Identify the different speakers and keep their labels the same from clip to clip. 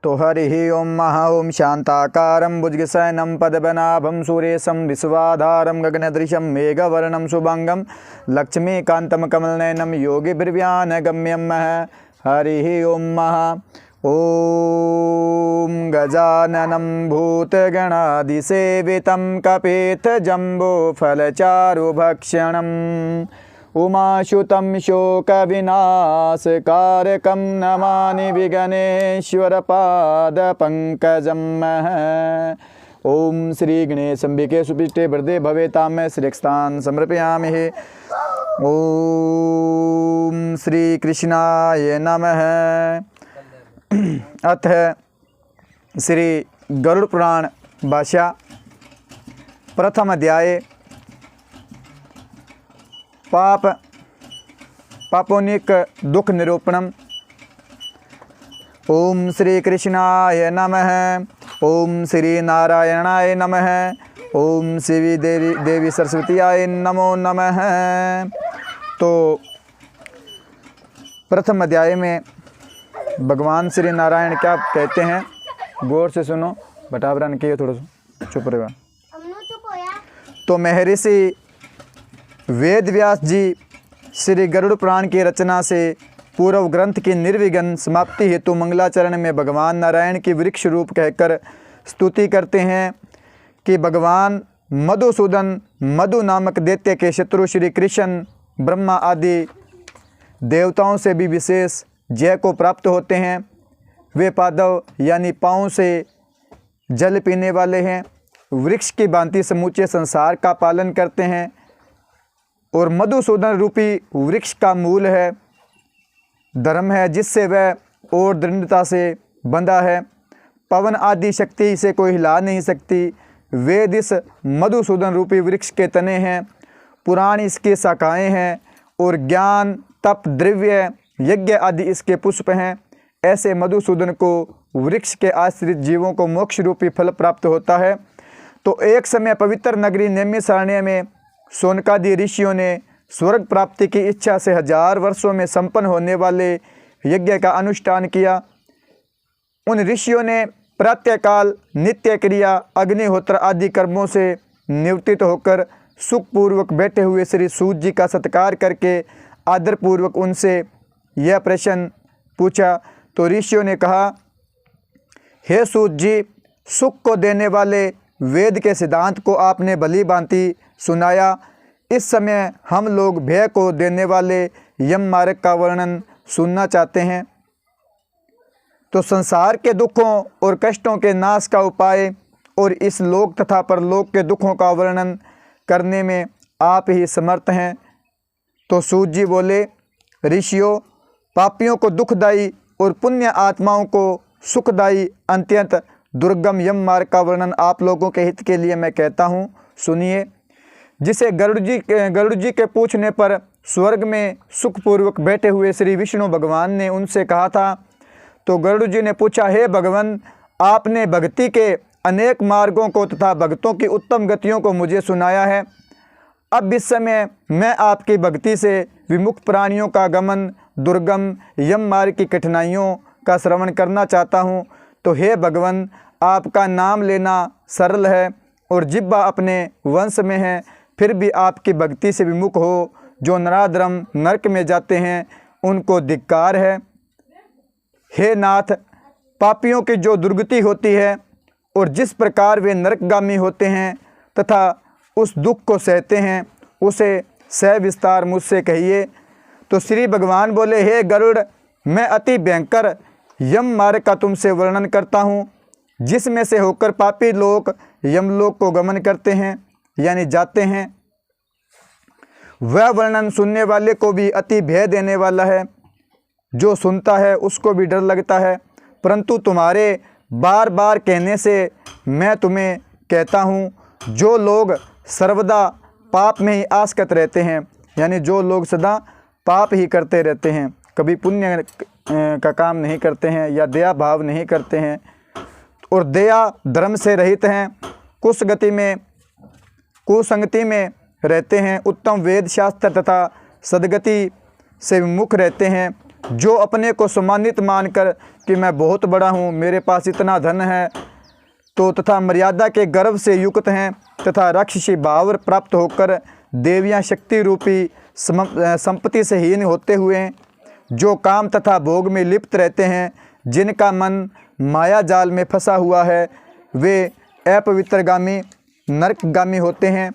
Speaker 1: तो हरि ओम महा ओम शांताकारं भुजगशयनं पद्मनाभं सुरेशं विश्वाधारं गगनदृशं मेघवर्णं शुभांगं लक्ष्मीकान्तं कमलनयनं योगिभिर्व्यानगम्यं हरि ओम महा ओम गजाननं भूतगणादिसेवितं कपित्थजम्बोफलचारुभक्षणम् उमाशुतं शोकविनाशकारकं नमामि विघ्नेश्वरपादपङ्कजं ओम श्री गणेशाम्बिके सुपिष्टे वरदे भवेतां श्रेष्ठान् समर्पयामि। ओम श्री कृष्णाय नमः। अथ श्री गरुड़ पुराण भाष्य प्रथम अध्याय पापोनिक दुख निरूपणम। ओम श्री कृष्णाय नमः। ओम श्री नारायणाय नमः। ओम श्री देवी सरस्वतीयाय नमो नमः। तो प्रथम अध्याय में भगवान श्री नारायण क्या कहते हैं, गौर से सुनो। बटावरण किए थोड़ा सा चुप रहेगा। तो महर्षि वेद व्यास जी श्री गरुड़ पुराण की रचना से पूर्व ग्रंथ की निर्विघ्न समाप्ति हेतु मंगलाचरण में भगवान नारायण की वृक्ष रूप कहकर स्तुति करते हैं कि भगवान मधुसूदन मधु नामक दैत्य के शत्रु श्री कृष्ण ब्रह्मा आदि देवताओं से भी विशेष जय को प्राप्त होते हैं। वे पादव यानी पाँव से जल पीने वाले हैं, वृक्ष की भांति समूचे संसार का पालन करते हैं और मधुसूदन रूपी वृक्ष का मूल है, धर्म है जिससे वह और दृढ़ता से बंधा है। पवन आदि शक्ति इसे कोई हिला नहीं सकती। वेद इस मधुसूदन रूपी वृक्ष के तने हैं, पुराण इसकी शाखाएं हैं और ज्ञान तप द्रव्य यज्ञ आदि इसके पुष्प हैं। ऐसे मधुसूदन को वृक्ष के आश्रित जीवों को मोक्ष रूपी फल प्राप्त होता है। तो एक समय पवित्र नगरी नैमिषारण्य में शौनकादि ऋषियों ने स्वर्ग प्राप्ति की इच्छा से 1000 वर्षों में संपन्न होने वाले यज्ञ का अनुष्ठान किया। उन ऋषियों ने प्रातःकाल नित्य क्रिया अग्निहोत्र आदि कर्मों से निवृत्त होकर सुखपूर्वक बैठे हुए श्री सूत जी का सत्कार करके आदरपूर्वक उनसे यह प्रश्न पूछा। तो ऋषियों ने कहा, हे सूत जी, सुख को देने वाले वेद के सिद्धांत को आपने भली भांति सुनाया। इस समय हम लोग भय को देने वाले यम मार्ग का वर्णन सुनना चाहते हैं। तो संसार के दुखों और कष्टों के नाश का उपाय और इस लोक तथा परलोक के दुखों का वर्णन करने में आप ही समर्थ हैं। तो सूत जी बोले, ऋषियों, पापियों को दुखदायी और पुण्य आत्माओं को सुखदायी अत्यंत दुर्गम यम मार्ग का वर्णन आप लोगों के हित के लिए मैं कहता हूँ, सुनिए। जिसे गरुड़ जी के पूछने पर स्वर्ग में सुखपूर्वक बैठे हुए श्री विष्णु भगवान ने उनसे कहा था। तो गरुड़ जी ने पूछा, हे भगवान, आपने भक्ति के अनेक मार्गों को तथा भक्तों की उत्तम गतियों को मुझे सुनाया है। अब इस समय मैं आपकी भक्ति से विमुख प्राणियों का गमन दुर्गम यम मार्ग की कठिनाइयों का श्रवण करना चाहता हूँ। तो हे भगवान, आपका नाम लेना सरल है और जिह्वा अपने वंश में है, फिर भी आपकी भक्ति से विमुख हो जो नराधम नरक में जाते हैं उनको धिक्कार है। हे नाथ, पापियों की जो दुर्गति होती है और जिस प्रकार वे नरकगामी होते हैं तथा उस दुख को सहते हैं, उसे सविस्तार मुझसे कहिए। तो श्री भगवान बोले, हे गरुड़, मैं अति भयंकर यम मार्ग का तुमसे वर्णन करता हूँ, जिसमें से होकर पापी लोग यमलोक को गमन करते हैं यानी जाते हैं। वह वर्णन सुनने वाले को भी अति भय देने वाला है, जो सुनता है उसको भी डर लगता है। परंतु तुम्हारे बार बार कहने से मैं तुम्हें कहता हूँ, जो लोग सर्वदा पाप में ही आसक्त रहते हैं, यानी जो लोग सदा पाप ही करते रहते हैं, कभी पुण्य का काम नहीं करते हैं या दया भाव नहीं करते हैं और दया धर्म से रहित हैं, कुसंगति में रहते हैं, उत्तम वेद शास्त्र तथा सद्गति से विमुख रहते हैं, जो अपने को सम्मानित मानकर कि मैं बहुत बड़ा हूँ, मेरे पास इतना धन है, तो तथा मर्यादा के गर्व से युक्त हैं तथा राक्षसी भाव प्राप्त होकर देवियाँ शक्ति रूपी संपत्ति से हीन होते हुए जो काम तथा भोग में लिप्त रहते हैं, जिनका मन माया जाल में फंसा हुआ है, वे अपवित्रगामी नरकगामी होते हैं।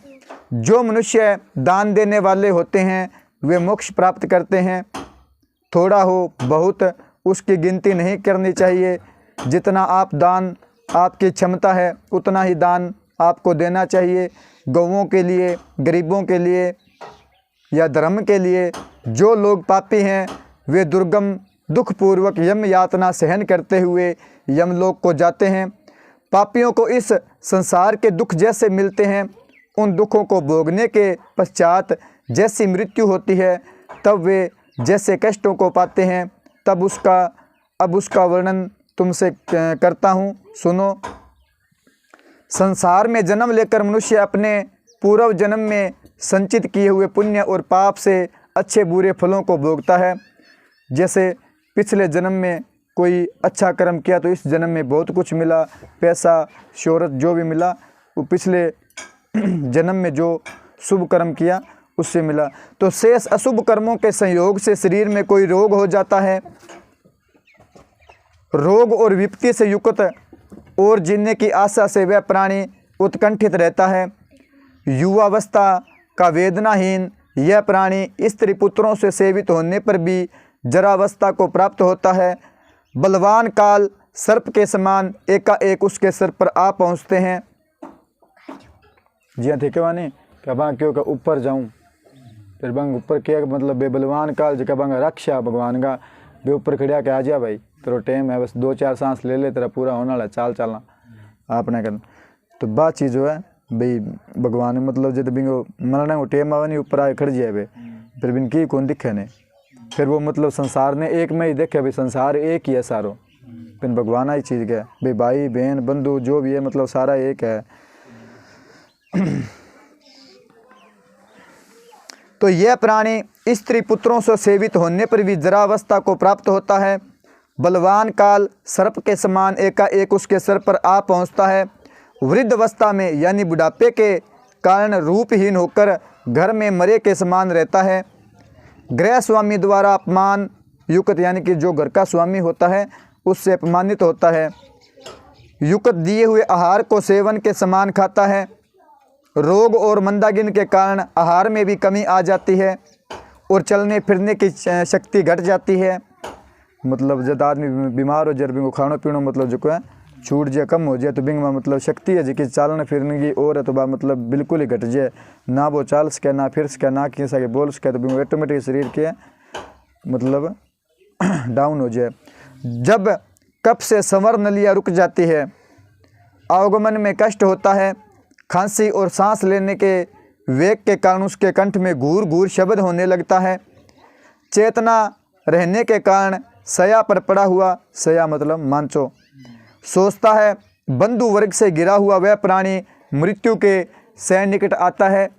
Speaker 1: जो मनुष्य दान देने वाले होते हैं वे मोक्ष प्राप्त करते हैं। थोड़ा हो बहुत उसकी गिनती नहीं करनी चाहिए। जितना आप दान आपकी क्षमता है उतना ही दान आपको देना चाहिए। गौओं के लिए, गरीबों के लिए या धर्म के लिए। जो लोग पापी हैं वे दुर्गम दुखपूर्वक यम यातना सहन करते हुए यमलोक को जाते हैं। पापियों को इस संसार के दुख जैसे मिलते हैं, उन दुखों को भोगने के पश्चात जैसी मृत्यु होती है तब वे जैसे कष्टों को पाते हैं, अब उसका वर्णन तुमसे करता हूँ, सुनो। संसार में जन्म लेकर मनुष्य अपने पूर्व जन्म में संचित किए हुए पुण्य और पाप से अच्छे बुरे फलों को भोगता है। जैसे पिछले जन्म में कोई अच्छा कर्म किया तो इस जन्म में बहुत कुछ मिला, पैसा शोहरत जो भी मिला वो पिछले जन्म में जो शुभ कर्म किया उससे मिला। तो शेष अशुभ कर्मों के संयोग से शरीर में कोई रोग हो जाता है। रोग और विपत्ति से युक्त और जीने की आशा से वह प्राणी उत्कंठित रहता है। युवावस्था का वेदनाहीन यह प्राणी स्त्री पुत्रों से सेवित होने पर भी जरावस्था को प्राप्त होता है। बलवान काल सर्प के समान एकाएक उसके सिर पर आ पहुँचते हैं। जी हाँ, ठीक है वानी क्या बांग क्यों का ऊपर जाऊँ फिर बंग ऊपर क्या मतलब बेबलवान काल जो बंग रक्षा भगवान का बे ऊपर खड़िया के आ जा भाई, तेरा टाइम है, बस 2-4 सांस ले ले, तेरा पूरा होने वाला चाल चलना आपने करना। तो बात चीज़ जो है भाई भगवान मतलब जब बिंगो मरने को टाइम आवे नहीं ऊपर आए खड़ जाए भाई, फिर बिन की कौन दिखे ने, फिर वो मतलब संसार ने एक में ही देखे भाई, संसार एक ही है सारो, फिर भगवान आई चीज़ क्या भाई, भाई बहन बंधु जो भी है मतलब सारा एक है। तो यह प्राणी स्त्री पुत्रों से सेवित होने पर भी जरावस्था को प्राप्त होता है। बलवान काल सर्प के समान एकाएक उसके सिर पर आ पहुंचता है। वृद्धावस्था में यानी बुढ़ापे के कारण रूपहीन होकर घर में मरे के समान रहता है। गृह स्वामी द्वारा अपमान युक्त यानी कि जो घर का स्वामी होता है उससे अपमानित होता है। युक्त दिए हुए आहार को सेवन के समान खाता है। रोग और मंदागिन के कारण आहार में भी कमी आ जाती है और चलने फिरने की शक्ति घट जाती है। मतलब जब आदमी बीमार हो जाए बिंगो खाना पीना मतलब जो है छूट जाए, कम हो जाए, तो बिंग में मतलब शक्ति है जी चालने फिरने की और है तो बा मतलब बिल्कुल ही घट जाए, ना वो चाल सके ना फिर सके ना किसी सके बोल सके, तो बिंग ऑटोमेटिक शरीर के मतलब डाउन हो जाए। जब कफ से संवर नलियाँ रुक जाती है, आवागमन में कष्ट होता है, खांसी और सांस लेने के वेग के कारण उसके कंठ में घूर घूर शब्द होने लगता है। चेतना रहने के कारण सया पर पड़ा हुआ, सया मतलब मांचो, सोचता है। बंधु वर्ग से घिरा हुआ वह प्राणी मृत्यु के सन्निकट आता है,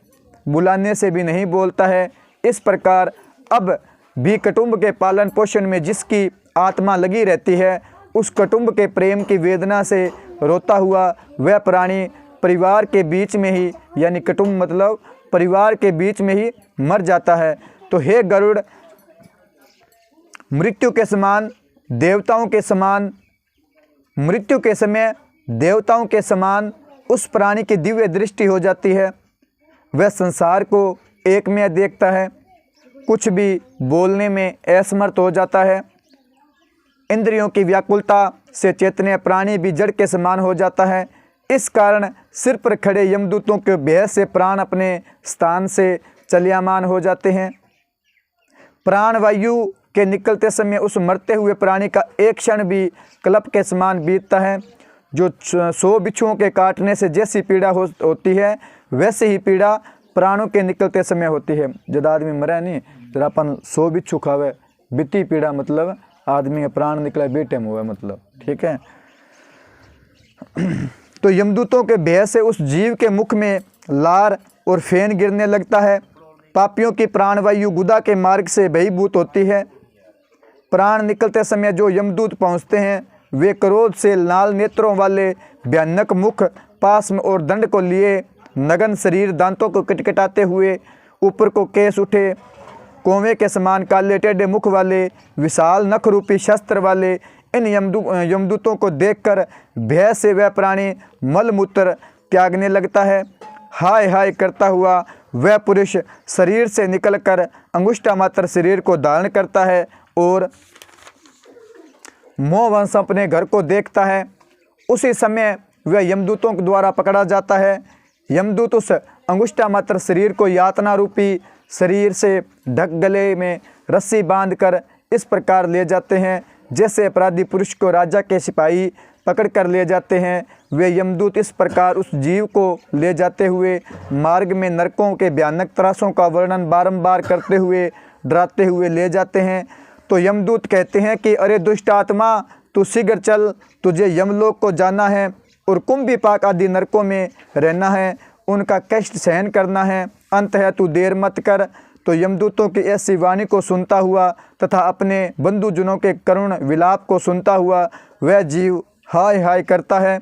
Speaker 1: बुलाने से भी नहीं बोलता है। इस प्रकार अब भी कुटुंब के पालन पोषण में जिसकी आत्मा लगी रहती है, उस कुटुंब के प्रेम की वेदना से रोता हुआ वह प्राणी परिवार के बीच में ही यानी कुटुंब मतलब परिवार के बीच में ही मर जाता है। तो हे गरुड़, मृत्यु के समान देवताओं के समान मृत्यु के समय देवताओं के समान उस प्राणी की दिव्य दृष्टि हो जाती है। वह संसार को एक में देखता है, कुछ भी बोलने में असमर्थ हो जाता है। इंद्रियों की व्याकुलता से चैतन्य प्राणी भी जड़ के समान हो जाता है। इस कारण सिर पर खड़े यमदूतों के भय से प्राण अपने स्थान से चलियामान हो जाते हैं। प्राण वायु के निकलते समय उस मरते हुए प्राणी का एक क्षण भी कल्प के समान बीतता है। जो 100 बिच्छुओं के काटने से जैसी पीड़ा होती है, वैसे ही पीड़ा प्राणों के निकलते समय होती है। जब आदमी मरा नहीं जब अपन 100 बिच्छू खावे बीती पीड़ा मतलब आदमी का प्राण निकला बेटे में हुआ मतलब, ठीक है। तो यमदूतों के भय से उस जीव के मुख में लार और फेन गिरने लगता है। पापियों की प्राणवायु गुदा के मार्ग से बहिर्भूत होती है। प्राण निकलते समय जो यमदूत पहुँचते हैं वे क्रोध से लाल नेत्रों वाले, भयानक मुख, पास में और दंड को लिए, नगन शरीर, दांतों को किटकिटाते हुए, ऊपर को केस उठे, कौवे के समान काले टेढ़े मुख वाले, विशाल नख रूपी शस्त्र वाले इन यमदूतों को देखकर भय से वह प्राणी मलमूत्र त्यागने लगता है। हाय हाय करता हुआ वह पुरुष शरीर से निकलकर अंगुष्ठा मात्र शरीर को धारण करता है और मोहवंश अपने घर को देखता है। उसी समय वह यमदूतों के द्वारा पकड़ा जाता है। यमदूत उस अंगुष्ठा मात्र शरीर को यातना रूपी शरीर से ढक गले में रस्सी बांधकर इस प्रकार ले जाते हैं जैसे अपराधी पुरुष को राजा के सिपाही पकड़ कर ले जाते हैं। वे यमदूत इस प्रकार उस जीव को ले जाते हुए मार्ग में नरकों के भयानक त्रासों का वर्णन बारंबार करते हुए डराते हुए ले जाते हैं। तो यमदूत कहते हैं कि अरे दुष्ट आत्मा, तू शीघ्र चल, तुझे यमलोक को जाना है और कुंभीपाक आदि नरकों में रहना है, उनका कष्ट सहन करना है। अंत है, तू देर मत कर। तो यमदूतों की ऐसी वाणी को सुनता हुआ तथा अपने बंधुजनों के करुण विलाप को सुनता हुआ वह जीव हाय हाय करता है।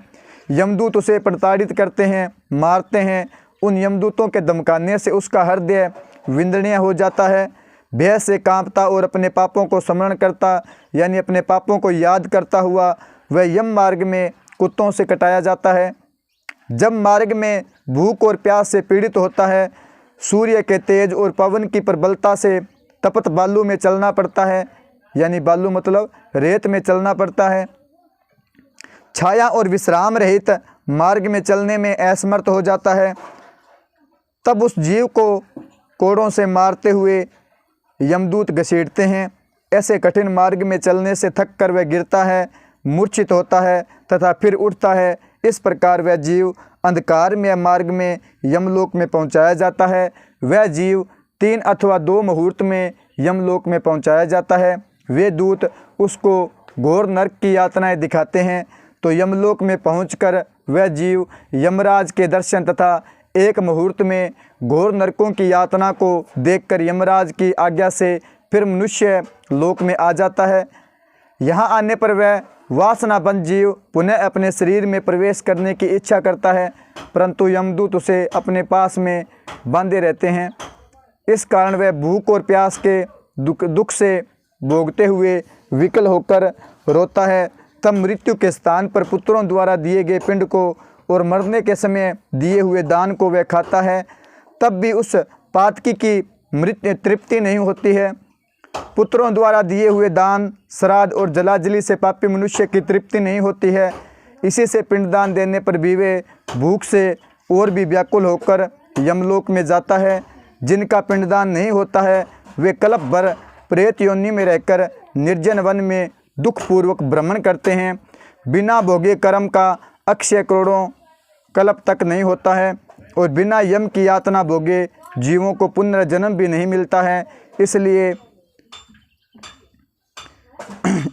Speaker 1: यमदूत उसे प्रताड़ित करते हैं, मारते हैं। उन यमदूतों के धमकाने से उसका हृदय विंदनीय हो जाता है, भय से कांपता और अपने पापों को स्मरण करता यानी अपने पापों को याद करता हुआ वह यम मार्ग में कुत्तों से कटाया जाता है। जब मार्ग में भूख और प्यास से पीड़ित होता है, सूर्य के तेज और पवन की प्रबलता से तपत बालू में चलना पड़ता है, यानी बालू मतलब रेत में चलना पड़ता है। छाया और विश्राम रहित मार्ग में चलने में असमर्थ हो जाता है। तब उस जीव को कोड़ों से मारते हुए यमदूत घसीटते हैं। ऐसे कठिन मार्ग में चलने से थक कर वह गिरता है, मूर्छित होता है तथा फिर उठता है। इस प्रकार वह जीव अंधकार में मार्ग में यमलोक में पहुंचाया जाता है। वह जीव 3 अथवा 2 मुहूर्त में यमलोक में पहुंचाया जाता है। वे दूत उसको घोर नरक की यातनाएं दिखाते हैं। तो यमलोक में पहुंचकर वह जीव यमराज के दर्शन तथा 1 मुहूर्त में घोर नरकों की यातना को देखकर यमराज की आज्ञा से फिर मनुष्य लोक में आ जाता है। यहाँ आने पर वह वासनाबंध जीव पुनः अपने शरीर में प्रवेश करने की इच्छा करता है, परंतु यमदूत उसे अपने पास में बांधे रहते हैं। इस कारण वह भूख और प्यास के दुख से भोगते हुए विकल होकर रोता है। तब मृत्यु के स्थान पर पुत्रों द्वारा दिए गए पिंड को और मरने के समय दिए हुए दान को वह खाता है। तब भी उस पातकी की मृत्यु तृप्ति नहीं होती है। पुत्रों द्वारा दिए हुए दान, श्राद्ध और जलाजली से पापी मनुष्य की तृप्ति नहीं होती है। इसी से पिंडदान देने पर भी वे भूख से और भी व्याकुल होकर यमलोक में जाता है। जिनका पिंडदान नहीं होता है वे कल्प भर प्रेत योनि में रहकर निर्जन वन में दुखपूर्वक भ्रमण करते हैं। बिना भोगे कर्म का अक्षय करोड़ों कल्प तक नहीं होता है और बिना यम की यातना भोगे जीवों को पुनर्जन्म भी नहीं मिलता है। इसलिए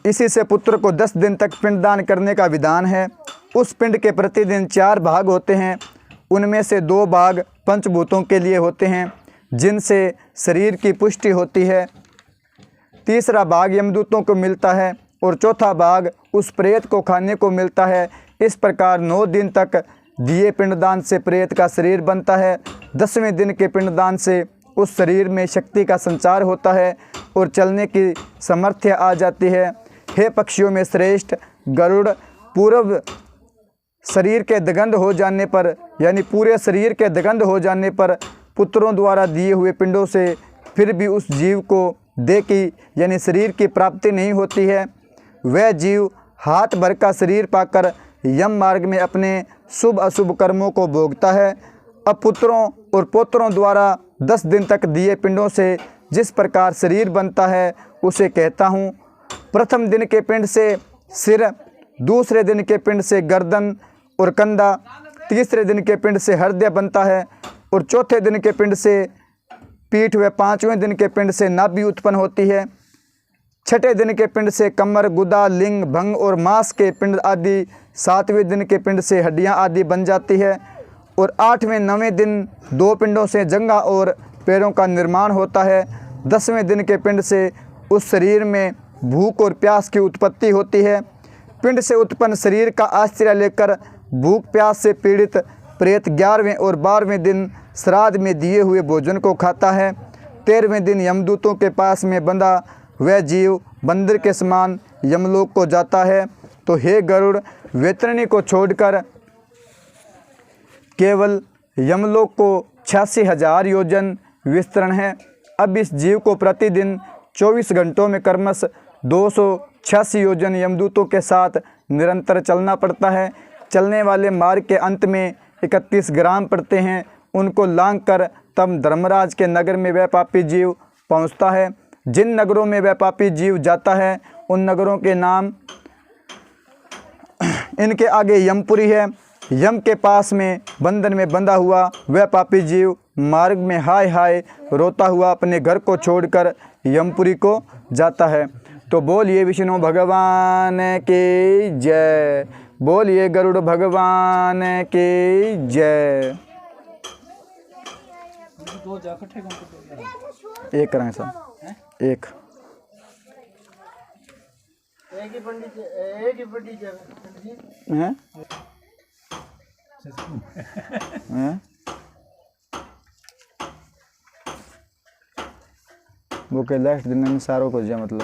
Speaker 1: इसी से पुत्र को 10 दिन तक पिंडदान करने का विधान है। उस पिंड के प्रतिदिन 4 भाग होते हैं। उनमें से 2 भाग पंचभूतों के लिए होते हैं, जिनसे शरीर की पुष्टि होती है। तीसरा भाग यमदूतों को मिलता है और चौथा भाग उस प्रेत को खाने को मिलता है। इस प्रकार 9 दिन तक दिए पिंडदान से प्रेत का शरीर बनता है। 10वें दिन के पिंडदान से उस शरीर में शक्ति का संचार होता है और चलने की सामर्थ्य आ जाती है। हे पक्षियों में श्रेष्ठ गरुड़, पूर्व शरीर के दगंध हो जाने पर यानी पूरे शरीर के दगंध हो जाने पर पुत्रों द्वारा दिए हुए पिंडों से फिर भी उस जीव को देह की यानी शरीर की प्राप्ति नहीं होती है। वह जीव हाथ भर का शरीर पाकर यम मार्ग में अपने शुभ अशुभ कर्मों को भोगता है। अब पुत्रों और पौत्रों द्वारा 10 दिन तक दिए पिंडों से जिस प्रकार शरीर बनता है उसे कहता हूँ। प्रथम दिन के पिंड से सिर, दूसरे दिन के पिंड से गर्दन और कंधा, तीसरे दिन के पिंड से हृदय बनता है और चौथे दिन के पिंड से पीठ व 5वें दिन के पिंड से नाभि उत्पन्न होती है। छठे दिन के पिंड से कमर, गुदा, लिंग, भंग और मांस के पिंड आदि, 7वें दिन के पिंड से हड्डियां आदि बन जाती है और 8वें 9वें दिन 2 पिंडों से जंघा और पैरों का निर्माण होता है। 10वें दिन के पिंड से उस शरीर में भूख और प्यास की उत्पत्ति होती है। पिंड से उत्पन्न शरीर का आश्रय लेकर भूख प्यास से पीड़ित प्रेत 11वें और 12वें दिन श्राद्ध में दिए हुए भोजन को खाता है। 13वें दिन यमदूतों के पास में बंधा वह जीव बंदर के समान यमलोक को जाता है। तो हे गरुड़, वैतरणी को छोड़कर केवल यमलोक को 86,000 योजन विस्तरण है। अब इस जीव को प्रतिदिन 24 घंटों में क्रमश 286 योजन यमदूतों के साथ निरंतर चलना पड़ता है। चलने वाले मार्ग के अंत में 31 ग्राम पड़ते हैं। उनको लांघ कर तब धर्मराज के नगर में वह पापी जीव पहुंचता है। जिन नगरों में वह पापी जीव जाता है उन नगरों के नाम इनके आगे यमपुरी है। यम के पास में बंधन में बंधा हुआ वह पापी जीव मार्ग में हाय हाय रोता हुआ अपने घर को छोड़कर यमपुरी को जाता है। तो बोलिए विष्णु भगवान की जय, बोलिए गरुड़ भगवान की जय। एक कराएं साहब, एक ही पंडित हैं वो के लास्ट दिन में सारों को जा मतलब